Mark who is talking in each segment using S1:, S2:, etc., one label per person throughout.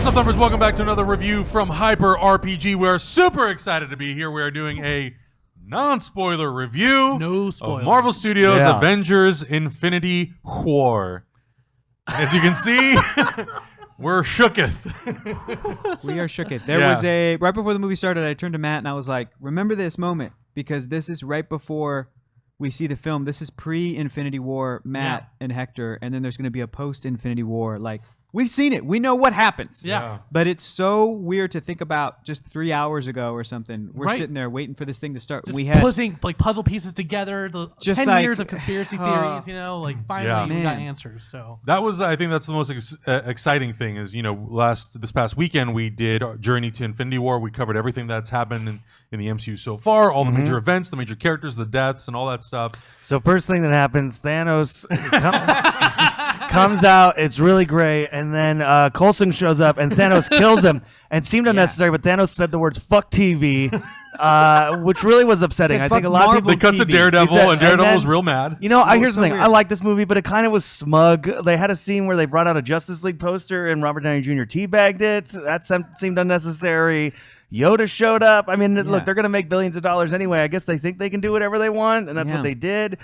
S1: up, numbers? Welcome back to another review from Hyper RPG. We are super excited to be here. We are doing a non-spoiler review of Marvel Studios' Avengers Infinity War. As you can see, we're shooketh.
S2: We are shooketh. There was right before the movie started, I turned to Matt and I was like, remember this moment, because this is right before we see the film. This is pre-Infinity War, Matt and Hector, and then there's going to be a post-Infinity War. Like, we've seen it. We know what happens.
S1: Yeah.
S2: But it's so weird to think about just 3 hours ago or something. We're sitting there waiting for this thing to start.
S3: Just
S2: we had
S3: putting like puzzle pieces together. The
S2: just
S3: 10
S2: like,
S3: years of conspiracy theories, you know, like finally we got answers. So
S1: that was, I think, that's the most exciting thing. Is this past weekend we did our Journey to Infinity War. We covered everything that's happened in the MCU so far, all the major events, the major characters, the deaths, and all that stuff.
S4: So first thing that happens, Thanos comes out. It's really great, and then Coulson shows up, and Thanos kills him. And it seemed unnecessary, but Thanos said the words "fuck TV," which really was upsetting. I think a lot of people.
S1: They cut to Daredevil, and Daredevil was real mad.
S4: You know, here's the thing. Weird. I like this movie, but it kind of was smug. They had a scene where they brought out a Justice League poster, and Robert Downey Jr. teabagged it. That seemed unnecessary. Yoda showed up. I mean, look, they're going to make billions of dollars anyway. I guess they think they can do whatever they want, and that's what they did.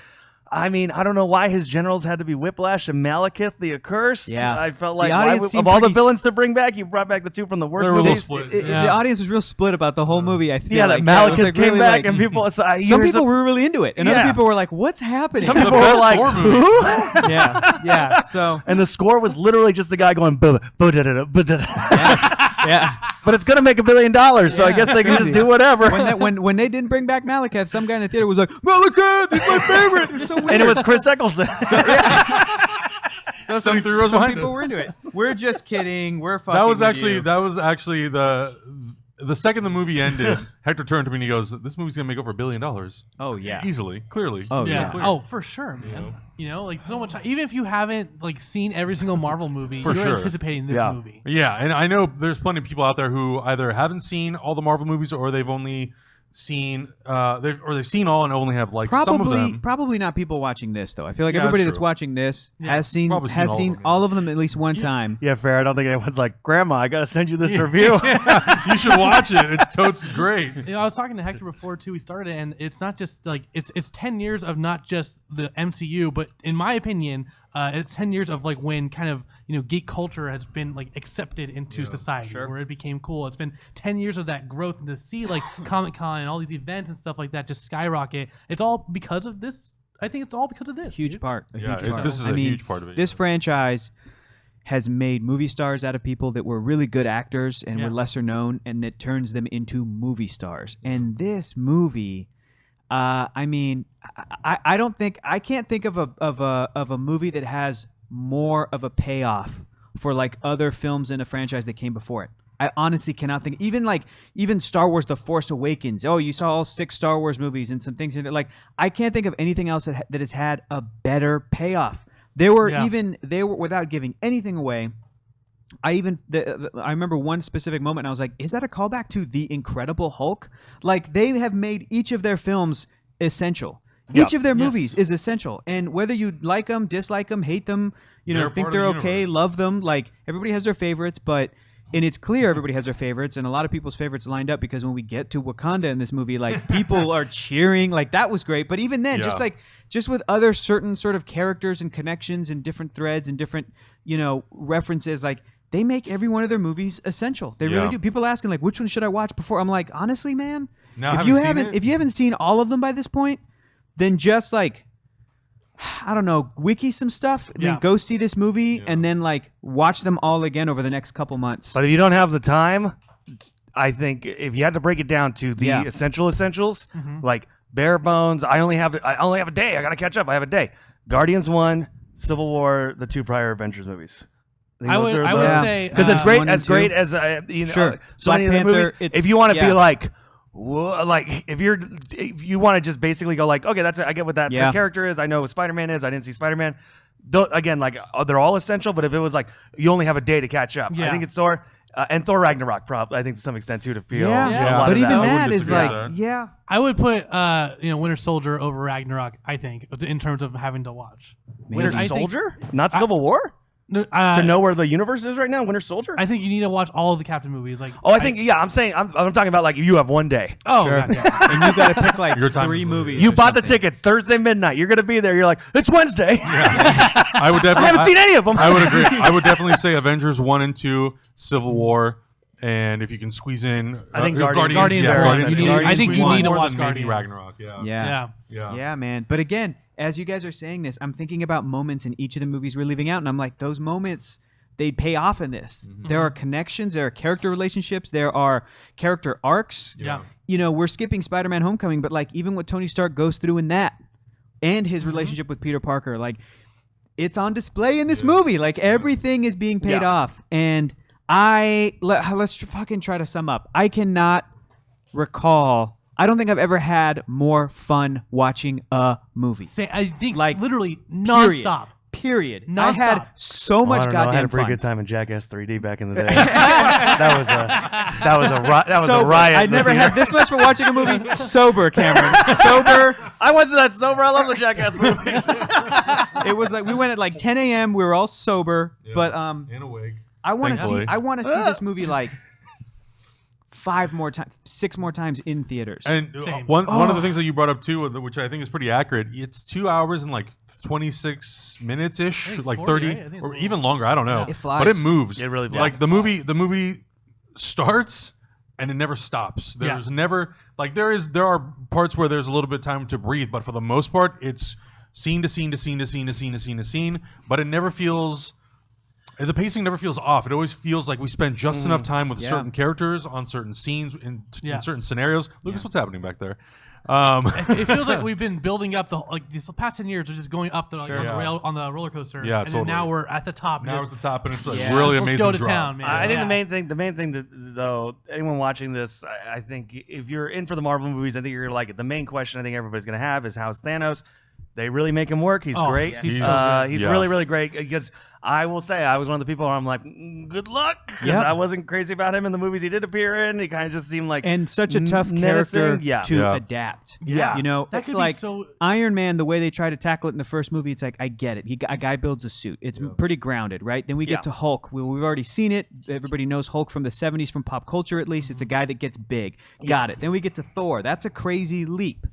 S4: I mean, I don't know why his generals had to be Whiplash and Malekith the Accursed. Yeah. I felt like of all the villains to bring back, you brought back the two from the worst movies.
S2: The audience was real split about the whole movie. I feel
S4: that Malekith came back, and people. Some
S2: people were really into it, and other people were like, "What's happening?"
S4: Some people were like, "Who?"
S2: Yeah. So,
S4: and the score was literally just a guy going, yeah. But it's gonna make $1 billion, so I guess they can just do whatever.
S2: When they didn't bring back Malekith, some guy in the theater was like, "Malekith, he's my favorite." It's so weird.
S4: And it was Chris Eccleston.
S2: So some people were into it. We're just kidding. We're fucking.
S1: That was actually the second the movie ended. Hector turned to me and he goes, "This movie's gonna make over $1 billion."
S2: Oh yeah,
S1: easily, clearly.
S2: Oh yeah,
S3: oh for sure, man. You know, like so much. Even if you haven't like seen every single Marvel movie, you're anticipating this movie.
S1: Yeah, and I know there's plenty of people out there who either haven't seen all the Marvel movies or they've only seen they've seen all and only have like some of them.
S2: Probably not people watching this though. I feel like everybody that's watching this has seen all of them at least one time.
S4: Yeah, fair. I don't think anyone's like, "Grandma, I gotta send you this review."
S1: You should watch it. It's totes great.
S3: You know, I was talking to Hector before too. We started, and it's not just like it's 10 years of not just the MCU, but in my opinion, it's 10 years of like when kind of geek culture has been like accepted into society, where it became cool. It's been 10 years of that growth, and to see like Comic-Con and all these events and stuff like that just skyrocket. It's all because of this. I think it's all because of this.
S2: Huge part.
S1: This is a huge part of it.
S2: This franchise has made movie stars out of people that were really good actors and were lesser known, and that turns them into movie stars. And this movie, I mean, I can't think of a movie that has more of a payoff for like other films in a franchise that came before it. I honestly cannot think. Even Star Wars: The Force Awakens. Oh, you saw all 6 Star Wars movies and some things like I can't think of anything else that has had a better payoff. They were without giving anything away. I remember one specific moment, and I was like, "Is that a callback to The Incredible Hulk?" Like they have made each of their films essential. Each of their movies is essential, and whether you like them, dislike them, hate them, think they're okay, love them, like everybody has their favorites, and it's clear everybody has their favorites, and a lot of people's favorites lined up because when we get to Wakanda in this movie, like people are cheering, like that was great. But even then, just with other certain sort of characters and connections and different threads and different references, like they make every one of their movies essential. They really do. People asking like, which one should I watch before? I'm like, honestly, man, if you haven't seen all of them by this point, then just like, I don't know, wiki some stuff, and then go see this movie, and then like watch them all again over the next couple months.
S4: But if you don't have the time, I think if you had to break it down to the essentials, like bare bones, I only have a day. I gotta catch up. I have a day. Guardians 1, Civil War, the 2 prior Avengers movies.
S3: I would say
S4: because it's great as great as so
S2: Black
S4: many
S2: Panther,
S4: of the movies. If you want to be like. Like if you want to just basically go like, okay, that's it. I get what that character is. I know what Spider-Man is. I didn't see Spider-Man. Again, like they're all essential. But if it was like you only have a day to catch up, I think it's Thor and Thor Ragnarok. Probably I think to some extent too to feel.
S2: But even that is like
S3: I would put Winter Soldier over Ragnarok. I think in terms of having to watch
S4: Winter Soldier, not Civil War. to know where the universe is right now? Winter Soldier?
S3: I think you need to watch all of the Captain movies. Like,
S4: I think I'm talking about like you have one day.
S3: Oh,
S2: Sure.
S3: yeah.
S2: And you got to pick like
S1: Your time
S2: 3
S1: is limited.
S2: movies.
S4: You
S2: or
S4: bought the
S2: something.
S4: tickets Thursday midnight. You're gonna be there. You're like, it's Wednesday.
S1: I would definitely.
S4: I haven't seen any of them.
S1: I would agree. I would definitely say Avengers 1 and 2, Civil War, and if you can squeeze in,
S4: I think
S1: Guardians.
S3: Guardians
S1: Yeah,
S3: one.
S1: Guardians.
S3: You need-
S1: Guardians
S3: I think you
S1: one
S3: need to
S1: more
S3: watch
S1: than maybe
S3: Guardians.
S1: Ragnarok.
S2: Yeah.
S3: Yeah.
S2: Yeah, man. But again, as you guys are saying this, I'm thinking about moments in each of the movies we're leaving out, and I'm like, those moments, they'd pay off in this. There are connections, there are character relationships, there are character arcs.
S3: Yeah.
S2: You know, we're skipping Spider-Man Homecoming, but like even what Tony Stark goes through in that and his relationship with Peter Parker, like it's on display in this movie. Like everything is being paid off. And let's fucking try to sum up. I cannot recall. I don't think I've ever had more fun watching a movie.
S3: I think
S2: Like,
S3: literally nonstop.
S2: Period. I
S3: Nonstop.
S2: had so much
S4: I
S2: goddamn
S4: had a pretty
S2: fun.
S4: good time in Jackass 3D back in the day. that was a
S2: Sober.
S4: riot.
S2: I never had this much for watching a movie sober, Cameron. Sober.
S4: I wasn't that sober. I love the Jackass movies.
S2: It was like we went at like 10 a.m. We were all sober, but
S1: In a wig.
S2: I want to see.
S1: Thankfully.
S2: I want to see this movie like 6 more times in theaters.
S1: And
S3: Same.
S1: one of the things that you brought up too, which I think is pretty accurate, it's 2 hours and like 26 minutes ish,
S3: think
S1: like
S3: 40,
S1: 30
S3: right? I think
S1: or
S3: it's
S1: even longer. I don't know,
S2: It flies.
S1: but it moves.
S4: It really
S1: like
S4: flies.
S1: the movie starts and it never stops. There's never like there are parts where there's a little bit of time to breathe, but for the most part, it's scene to scene to scene to scene to scene to scene to scene. But it never feels. The pacing never feels off. It always feels like we spend just enough time with certain characters on certain scenes in certain scenarios. Lucas, what's happening back there?
S3: It feels like we've been building up these past 10 years. We're just going up on the roller coaster.
S1: Yeah,
S3: and
S1: totally.
S3: then now we're at the top.
S1: Now
S3: just,
S1: we're at the top, and it's like
S2: Yeah.
S1: really
S3: let's
S1: amazing.
S3: go to
S1: drop.
S3: town, man.
S4: I think
S3: Yeah.
S4: the main thing though, anyone watching this, I think if you're in for the Marvel movies, I think you're gonna like it. The main question I think everybody's gonna have is how's Thanos? They really make him work. He's great.
S3: yeah.
S4: He's
S3: He's so
S1: good.
S4: really, really great. Because I will say, I was one of the people where I'm like, good luck. Because
S2: Yep.
S4: I wasn't crazy about him in the movies he did appear in. He kind of just seemed like
S2: and such a tough
S4: menacing.
S2: character
S4: Yeah.
S2: to
S1: Yeah.
S2: adapt.
S4: Yeah.
S2: You know,
S3: That could
S2: like
S3: be so.
S2: Iron Man, the way they try to tackle it in the first movie, it's like, I get it. A guy builds a suit. It's pretty grounded, right? Then we get to Hulk. We've already seen it. Everybody knows Hulk from the 70s, from pop culture at least. It's a guy that gets big. Got it. Then we get to Thor. That's a crazy leap.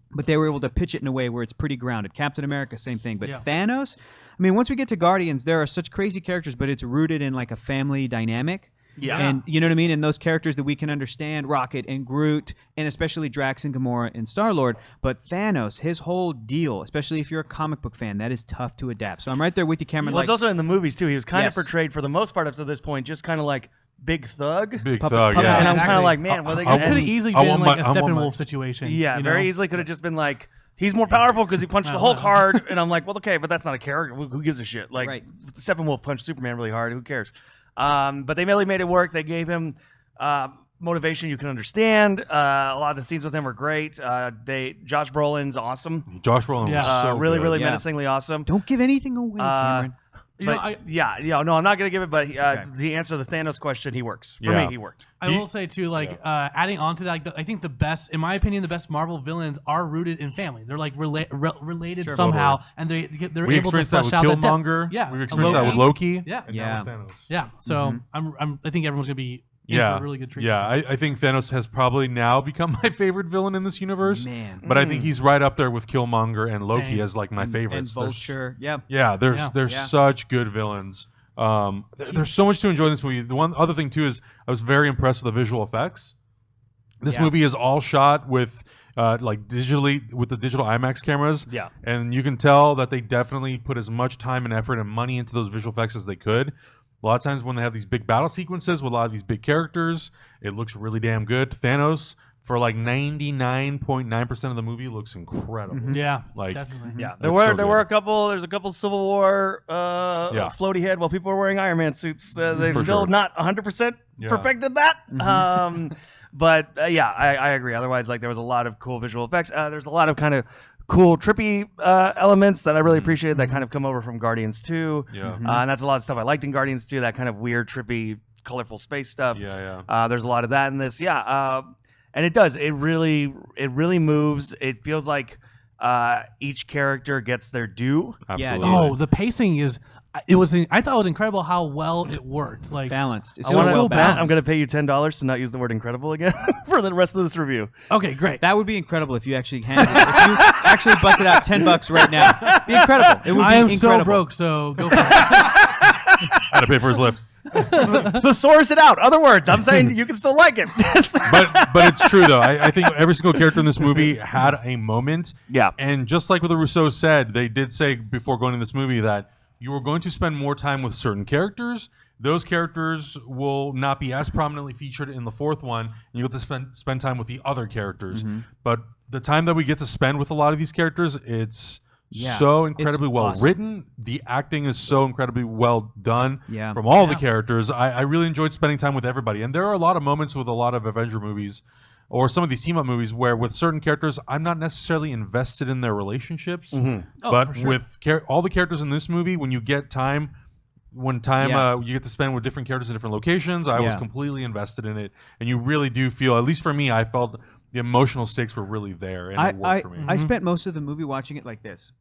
S2: But they were able to pitch it in a way where it's pretty grounded. Captain America, same thing. But
S3: Yeah.
S2: Thanos, I mean, once we get to Guardians, there are such crazy characters, but it's rooted in like a family dynamic.
S4: Yeah.
S2: And you know what I mean? And those characters that we can understand, Rocket and Groot, and especially Drax and Gamora and Star-Lord. But Thanos, his whole deal, especially if you're a comic book fan, that is tough to adapt. So I'm right there with you, Cameron.
S4: Well, it's
S2: Like,
S4: also in the movies too. He was kind
S2: Yes.
S4: of portrayed for the most part up to this point, just kind of like big thug.
S1: Big
S2: Puppet-
S1: thug,
S2: puppet-
S1: yeah.
S4: And I'm
S3: Exactly.
S4: kind of like, man, what are they
S1: I
S4: gonna
S3: It could have
S4: do?
S3: easily
S1: I
S3: been
S1: want
S3: like
S1: my-
S3: a
S1: I want my-
S3: Steppenwolf situation.
S4: Yeah,
S3: you
S4: very
S3: know?
S4: easily could have just been like, he's more powerful because he punched the Hulk hard. And I'm like, well, okay, but that's not a character. Who gives a shit? Like,
S2: Right.
S4: Steppenwolf punched Superman really hard. Who cares? But they really made it work. They gave him motivation you can understand. A lot of the scenes with him were great. Josh Brolin's awesome.
S1: Josh Brolin
S3: Yeah.
S1: was so
S4: Really,
S1: good.
S4: really
S2: Yeah.
S4: menacingly awesome.
S2: don't give anything away, Cameron.
S3: You know,
S4: But no, I'm not gonna give it. But the answer to the Thanos question, he works for
S1: Yeah.
S4: me. He worked.
S3: I will say too, like adding on to that, like, I think the best, in my opinion, the best Marvel villains are rooted in family. They're like related somehow, and they're
S1: We
S3: able to
S1: experienced that
S3: flesh
S1: with
S3: out that depth.
S1: Killmonger.
S3: Yeah,
S1: we experienced that with
S3: Loki.
S1: Loki.
S3: Yeah.
S1: and
S2: Yeah.
S1: now with Thanos.
S3: Yeah, so I think everyone's gonna be in for a really good treat.
S1: Yeah, I think Thanos has probably now become my favorite villain in this universe.
S2: Man.
S1: But I think he's right up there with Killmonger and Loki
S3: Same.
S1: as like my
S2: And
S1: favorites. There's-
S2: Vulture. Yeah.
S1: Yeah, there's
S3: Yeah.
S1: such good villains. There's so much to enjoy in this movie. The one other thing too is I was very impressed with the visual effects. This movie is all shot with like digitally with the digital IMAX cameras.
S4: Yeah.
S1: And you can tell that they definitely put as much time and effort and money into those visual effects as they could. A lot of times when they have these big battle sequences with a lot of these big characters, it looks really damn good. Thanos, for like 99.9% of the movie, looks incredible.
S3: Yeah,
S1: Like,
S3: definitely.
S4: Yeah,
S1: It's
S4: there
S1: so
S4: were
S1: good.
S4: there's a couple Civil War floaty head while people were wearing Iron Man suits. They've
S1: For
S4: still
S1: sure.
S4: not 100%
S1: Yeah.
S4: perfected that. But yeah, I agree. Otherwise, like there was a lot of cool visual effects. There's a lot of kind of cool trippy elements that I really appreciated that kind of come over from Guardians 2.
S1: Yeah.
S4: And that's a lot of stuff I liked in Guardians 2. That kind of weird, trippy, colorful space stuff.
S1: Yeah.
S4: There's a lot of that in this. Yeah. And it does. It really moves. It feels like each character gets their due.
S1: Absolutely.
S3: Oh, the pacing is. I thought it was incredible how well it worked. Like
S2: balanced. It's
S3: I wanna-
S2: so well balanced.
S4: I'm going to pay you $10 to not use the word incredible again for the rest of this review.
S3: Okay, great.
S2: That would be incredible if you actually if you actually busted out $10 right now. Be incredible. It would
S3: I
S2: be
S3: am
S2: incredible.
S3: so broke, so go for it.
S1: Had to pay for his lift.
S4: So source it out. Other words, I'm saying you can still like it.
S1: But it's true though. I think every single character in this movie had a moment.
S4: Yeah.
S1: And just like what the Rousseau said, they did say before going to this movie that you were going to spend more time with certain characters. Those characters will not be as prominently featured in the fourth one, and you get to spend time with the other characters. But the time that we get to spend with a lot of these characters, it's so incredibly well written. The acting is so incredibly well done from all the characters. I really enjoyed spending time with everybody. And there are a lot of moments with a lot of Avenger movies or some of these team-up movies where with certain characters, I'm not necessarily invested in their relationships. But with all the characters in this movie, when you get time... you get to spend with different characters in different locations, I was completely invested in it. And you really do feel, at least for me, I felt the emotional stakes were really there, and it worked for me.
S2: I spent most of the movie watching it like this.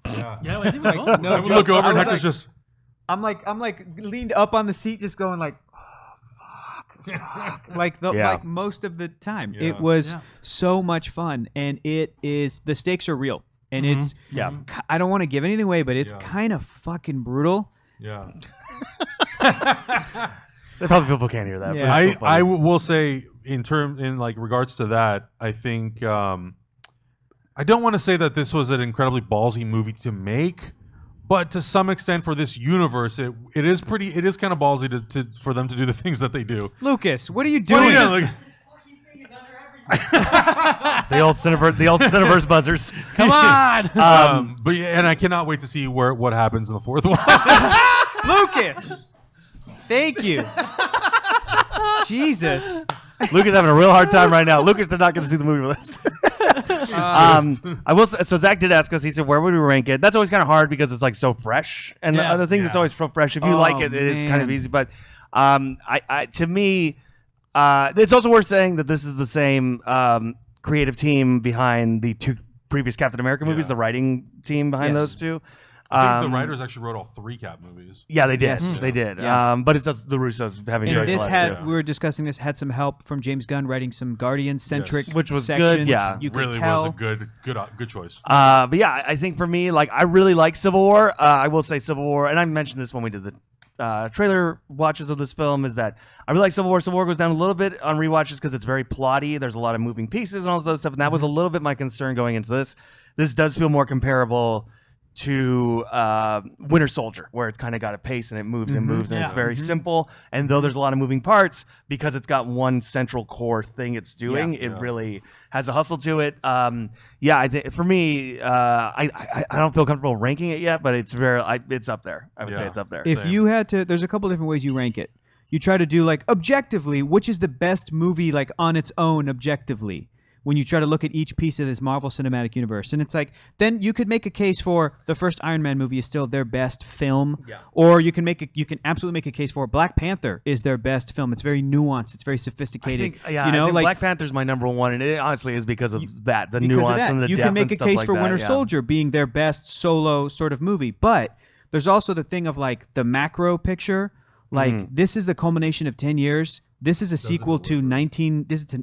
S3: Yeah, I think like,
S2: no,
S1: I would look over and Hector's just...
S2: I'm like leaned up on the seat, just going like, oh, fuck. Like most of the time. It was so much fun, and the stakes are real, and it's I don't want to give anything away, but it's kind of fucking brutal.
S1: Yeah.
S4: Probably people can't hear that.
S2: Yeah.
S4: But
S1: I will say in regards to that, I think I don't want to say that this was an incredibly ballsy movie to make, but to some extent for this universe, it is kind of ballsy for them to do the things that they do.
S2: Lucas, what are you doing?
S4: the old Cineverse buzzers.
S3: come on.
S1: But and I cannot wait to see what happens in the fourth one.
S2: Lucas, thank you. Jesus.
S4: Lucas is having a real hard time right now. Lucas did not get to see the movie with us. I will say, so Zach did ask us, he said, where would we rank it? That's always kind of hard because it's like so fresh. And the other thing that's always so fresh, if you like it, it's kind of easy. But to me, it's also worth saying that this is the same creative team behind the two previous Captain America movies, the writing team behind those two.
S1: I think the writers actually wrote all 3 Cap movies.
S4: Yeah, they did.
S2: Yes.
S4: They did.
S2: Yeah.
S4: But it's just the Russos having
S2: And
S4: joined
S2: this
S4: the
S2: had,
S4: last
S2: we were discussing this, had some help from James Gunn writing some Guardian-centric
S4: which was
S2: sections.
S4: good, yeah.
S2: You could
S1: Really
S2: tell.
S1: was a good choice.
S4: But yeah, I think for me, like, I really like Civil War. I will say Civil War, and I mentioned this when we did the trailer watches of this film, is that I really like Civil War. Civil War goes down a little bit on rewatches because it's very plotty. There's a lot of moving pieces and all this other stuff, and that was a little bit my concern going into this. This does feel more comparable to Winter Soldier, where it's kind of got a pace and it moves and moves, and it's very simple. And though there's a lot of moving parts, because it's got one central core thing it's doing, it really has a hustle to it. I think for me, I don't feel comfortable ranking it yet, but it's it's up there. I would say it's up there.
S2: If you had to, there's a couple different ways you rank it. You try to do like objectively, which is the best movie like on its own objectively, when you try to look at each piece of this Marvel Cinematic Universe. And it's like, then you could make a case for the first Iron Man movie is still their best film. Yeah. Or you can absolutely make a case for Black Panther is their best film. It's very nuanced. It's very sophisticated.
S4: I think Black Panther's my number one, and it honestly is because of the nuance and the
S2: you
S4: depth
S2: can make
S4: and
S2: a
S4: stuff
S2: case
S4: like
S2: for
S4: that,
S2: Winter Soldier being their best solo sort of movie. But there's also the thing of like the macro picture. Like this is the culmination of 10 years. This is a sequel to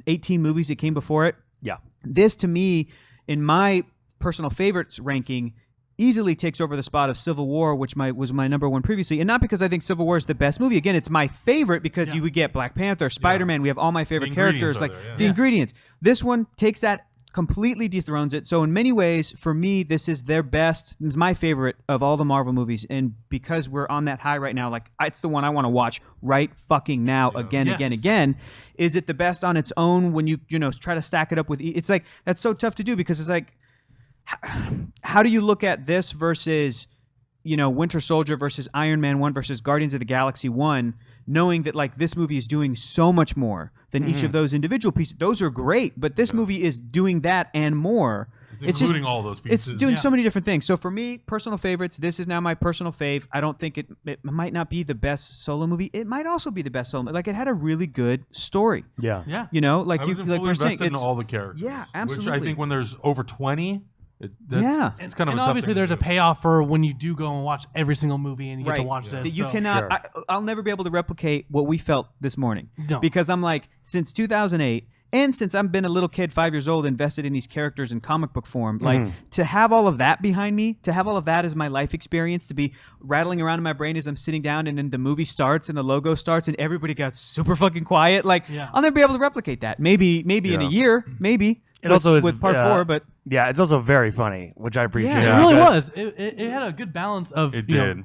S2: 18 movies that came before it.
S4: Yeah.
S2: This, to me, in my personal favorites ranking, easily takes over the spot of Civil War, which was my number one previously. And not because I think Civil War is the best movie. Again, it's my favorite because you would get Black Panther, Spider-Man. We have all my favorite characters. Like the ingredients. This one takes that, completely dethrones it. So in many ways, for me, this is their best. It's my favorite of all the Marvel movies. And because we're on that high right now, like it's the one I want to watch right fucking now, again. Is it the best on its own when you try to stack it up with? It's like that's so tough to do because it's like, how do you look at this versus Winter Soldier versus Iron Man 1 versus Guardians of the Galaxy 1, knowing that like this movie is doing so much more than each of those individual pieces. Those are great, but this movie is doing that and more.
S1: It's including all those pieces.
S2: It's doing so many different things. So for me, personal favorites, this is now my personal fave. I don't think it might not be the best solo movie. It might also be the best solo movie. Like it had a really good story.
S4: Yeah.
S3: Yeah.
S2: Like
S1: I was
S2: you
S1: fully
S2: like we're saying,
S1: invested in all the characters.
S2: Yeah, absolutely.
S1: Which I think when there's over 20, It's kind of
S3: and
S1: a tough
S3: obviously
S1: thing
S3: there's
S1: to
S3: a
S1: do.
S3: payoff for when you do go and watch every single movie and you get to watch this.
S2: That you
S3: so.
S2: cannot. I'll never be able to replicate what we felt this morning
S3: No.
S2: because I'm like, since 2008. And since I've been a little kid, 5 years old, invested in these characters in comic book form, like to have all of that behind me, to have all of that as my life experience, to be rattling around in my brain as I'm sitting down and then the movie starts and the logo starts and everybody got super fucking quiet. Like, I'll never be able to replicate that. Maybe in a year, maybe.
S4: It also is
S2: with part 4, but
S4: yeah, it's also very funny, which I appreciate.
S3: It really was. It had a good balance of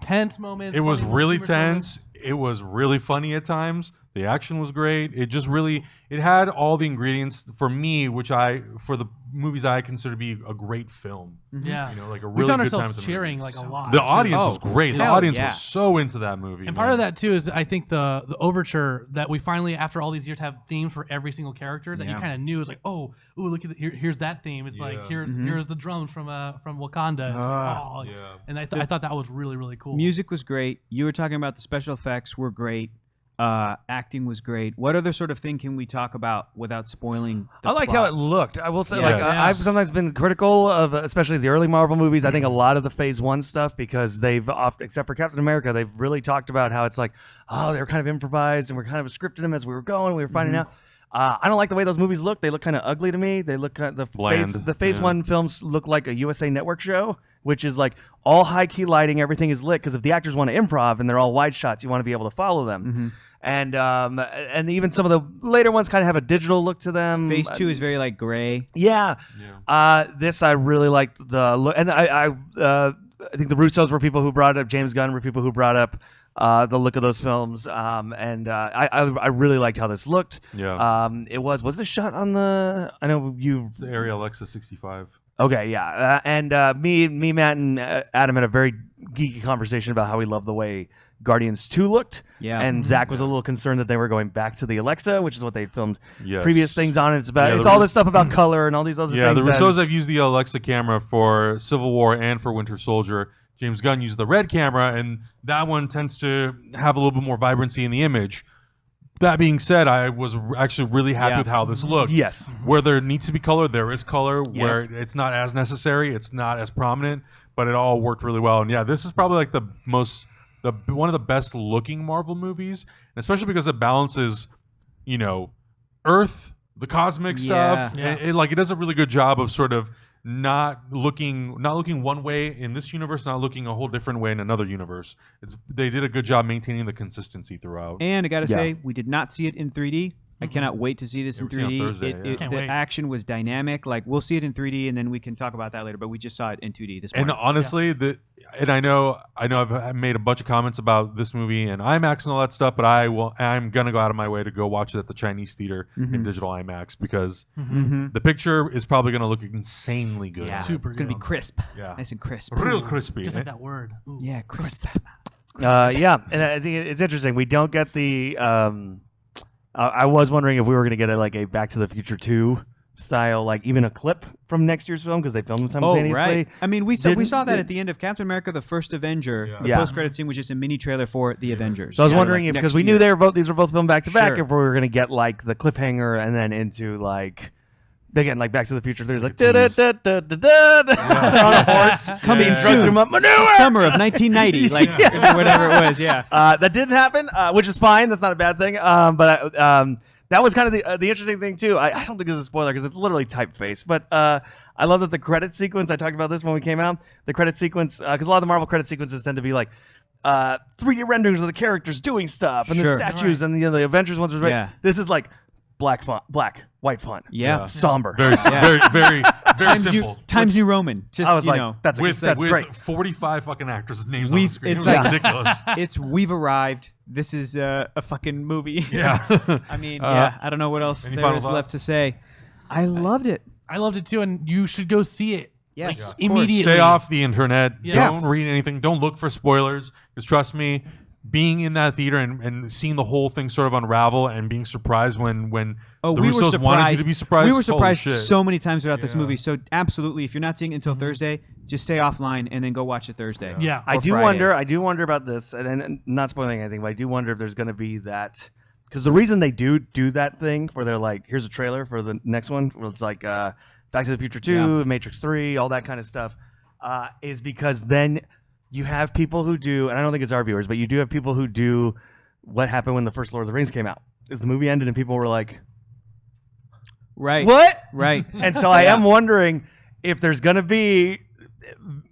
S3: tense moments.
S1: It was
S3: funny
S1: really
S3: humorous
S1: tense.
S3: moments.
S1: It was really funny at times. The action was great. It just really, it had all the ingredients for me, for the movies I consider to be a great film.
S3: Yeah,
S1: You know, like a
S3: we
S1: really
S3: found
S1: good time
S3: ourselves
S1: at the
S3: cheering
S1: movies.
S3: like a lot.
S1: The
S3: too.
S1: audience was great. The
S2: hell
S1: audience
S2: yeah.
S1: was so into that movie.
S3: And part of that too is I think the overture that we finally, after all these years, have themes for every single character that you kind of knew. It's like, ooh, look at here's that theme. It's like here's the drums from Wakanda. It's like, and I thought that was really, really cool.
S2: music was great. You were talking about the special effects were great. Acting was great. What other sort of thing can we talk about without spoiling the
S4: I liked
S2: plot?
S4: how it looked. I will say,
S1: Yes.
S4: I've sometimes been critical of, especially the early Marvel movies. I think a lot of the Phase 1 stuff, because they've, except for Captain America, they've really talked about how it's like, oh, they were kind of improvised and we're kind of scripting them as we were going. We were finding out. I don't like the way those movies look. They look kind of ugly to me. They look kind of,
S1: Bland.
S4: the Phase 1 films look like a USA Network show, which is like all high key lighting, everything is lit. Because if the actors want to improv and they're all wide shots, you want to be able to follow them. And even some of the later ones kind of have a digital look to them.
S2: Phase 2 is very like gray.
S4: Yeah. This I really liked the look, and I think the Russos were people who brought up, James Gunn were people who brought up the look of those films. I really liked how this looked.
S1: Yeah.
S4: It was this shot on the? I know you.
S1: It's the Area Alexa 65.
S4: Okay, yeah, me, Matt, and Adam had a very geeky conversation about how we love the way Guardians 2 looked.
S2: Yeah.
S4: And Zach was a little concerned that they were going back to the Alexa, which is what they filmed
S1: Yes.
S4: previous things on. It's about
S1: Yeah,
S4: it's all this stuff about color and all these other
S1: Yeah,
S4: things.
S1: the Russos have used the Alexa camera for Civil War and for Winter Soldier. James Gunn used the red camera, and that one tends to have a little bit more vibrancy in the image. That being said, I was actually really happy with how this looked.
S4: Yes.
S1: Where there needs to be color, there is color. Where it's not as necessary, it's not as prominent, but it all worked really well. And yeah, this is probably like one of the best looking Marvel movies, and especially because it balances, Earth, the cosmic stuff.
S3: Yeah.
S1: And it does a really good job of sort of not looking one way in this universe, not looking a whole different way in another universe. They did a good job maintaining the consistency throughout.
S2: And I gotta say, we did not see it in 3D. I cannot wait to see this in
S1: we'll see it on
S2: 3D.
S1: Thursday,
S3: Can't
S2: The
S3: wait.
S2: action was dynamic. Like, we'll see it in 3D, and then we can talk about that later. But we just saw it in 2D this morning.
S1: And honestly, I know I've made a bunch of comments about this movie and IMAX and all that stuff, but I'm gonna go out of my way to go watch it at the Chinese theater in digital IMAX because the picture is probably gonna look insanely good.
S2: Yeah,
S3: Super
S2: it's gonna be
S3: good.
S2: crisp.
S1: Yeah.
S2: Nice and crisp.
S1: Real crispy.
S3: Just like that word. Ooh.
S2: Yeah, crisp.
S4: Yeah, and I think it's interesting. We don't get the. I was wondering if we were going to get a Back to the Future 2 style, even a clip from next year's film because they filmed them simultaneously.
S2: Oh, right. I mean, we saw that
S4: Didn't-
S2: at the end of Captain America: The First Avenger.
S1: Yeah.
S2: The
S4: Yeah.
S2: post-credit scene was just a mini trailer for the Avengers.
S4: So I was
S2: Yeah,
S4: wondering
S2: like
S4: if,
S2: next
S4: because we knew
S2: year.
S4: these were both filmed back to back,
S2: Sure.
S4: if we were going to get the cliffhanger and then into again Back to the Future. There's
S1: Like a tease.
S4: on a horse
S2: Coming
S4: being
S2: soon.
S4: drugged through manure.
S2: Summer of 1990, whatever it was. Yeah.
S4: That didn't happen, which is fine. That's not a bad thing. But that was kind of the interesting thing too. I don't think this is a spoiler because it's literally typeface. But I love that the credit sequence. I talked about this when we came out. The credit sequence, because a lot of the Marvel credit sequences tend to be 3D renderings of the characters doing stuff and the
S2: Sure.
S4: statues and the Avengers ones. Right.
S2: Yeah.
S4: This is black font, white font.
S2: Yeah.
S4: Somber.
S1: Very simple.
S2: Times New Roman. Just
S4: I was that's
S1: With
S4: great.
S1: 45 fucking actors' names on the
S2: We've-
S1: screen.
S2: it's
S1: It was
S2: like-
S1: ridiculous.
S2: we've arrived. This is a fucking movie.
S1: Yeah.
S2: I mean, I don't know what else
S1: any
S2: there
S1: final
S2: is
S1: thoughts?
S2: left to say. I loved it.
S3: I loved it too, and you should go see it.
S2: Yes,
S3: Like,
S2: of course.
S3: immediately.
S1: Stay off the internet.
S3: Yes.
S1: Don't read anything. Don't look for spoilers. Because trust me, being in that theater and seeing the whole thing sort of unravel and being surprised when the
S2: we were
S1: Russos
S2: surprised.
S1: wanted you to be surprised.
S2: We were
S1: holy
S2: surprised
S1: shit.
S2: so many times throughout this
S1: Yeah.
S2: movie. So absolutely, if you're not seeing it until Thursday, just stay offline and then go watch it Thursday.
S3: Yeah.
S4: I
S2: Or
S4: do
S2: Friday.
S4: wonder about this, and not spoiling anything, but I do wonder if there's going to be that, because the reason they do that thing where they're like, here's a trailer for the next one, where it's Back to the Future 2, Matrix 3, all that kind of stuff, is because then you have people who do, and I don't think it's our viewers, but you do have people who do what happened when the first Lord of the Rings came out. Is the movie ended and people were like,
S2: Right.
S4: what?
S2: Right.
S4: And so I am wondering if there's going to be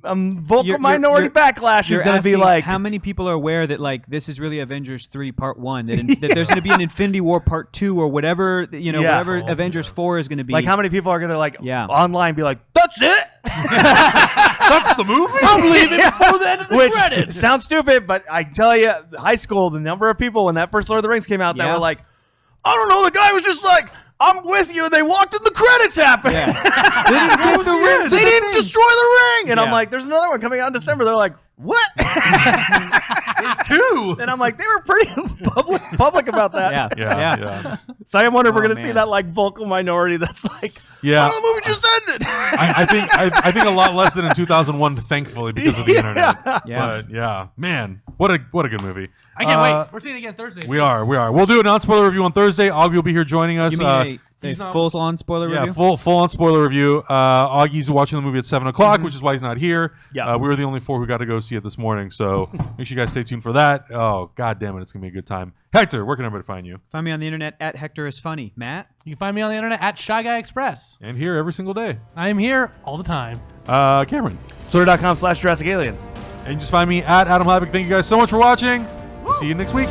S4: vocal minority backlash is going to be like,
S2: how many people are aware that like this is really Avengers 3 Part 1, that there's going to be an Infinity War Part 2 or whatever, whatever Avengers 4 is going to be.
S4: Like how many people are going to like online be like, that's it?
S1: That's the movie?
S3: I'm leaving before the end of the
S4: Which
S3: credits.
S4: sounds stupid, but I tell you, high school, the number of people when that first Lord of the Rings came out, they were like, I don't know, the guy was just like, I'm with you. And they walked and the credits happened.
S2: Yeah. They didn't take the ring.
S4: They didn't destroy the ring. And I'm like, there's another one coming out in December. They're like, what?
S1: There's 2.
S4: And I'm like, they were pretty public about that.
S1: Yeah.
S4: So I wonder if we're
S2: Oh,
S4: going to see that like vocal minority that's like,
S1: Yeah.
S4: oh, the movie just ended.
S1: I think a lot less than in 2001, thankfully, because of the internet.
S2: Yeah.
S1: But yeah, man, what a good movie.
S3: I can't wait. We're seeing it again Thursday.
S1: We are. We'll do a non-spoiler review on Thursday. Augie will be here joining us.
S2: You mean a full-on spoiler review?
S1: full-on spoiler review. Augie's watching the movie at 7 o'clock, which is why he's not here.
S4: Yeah.
S1: We were the only 4 who got to go see it this morning, so make sure you guys stay tuned for that. Oh, god damn it, it's going to be a good time. Hector, where can everybody find you?
S2: Find me on the internet at Hector is Funny. Matt?
S3: You can find me on the internet at Shy Guy Express.
S1: And here every single day.
S3: I am here all the time.
S1: Cameron.
S4: Twitter.com/Jurassic Alien.
S1: And you just find me at Adam Hlavik. Thank you guys so much for watching. We'll see you next week.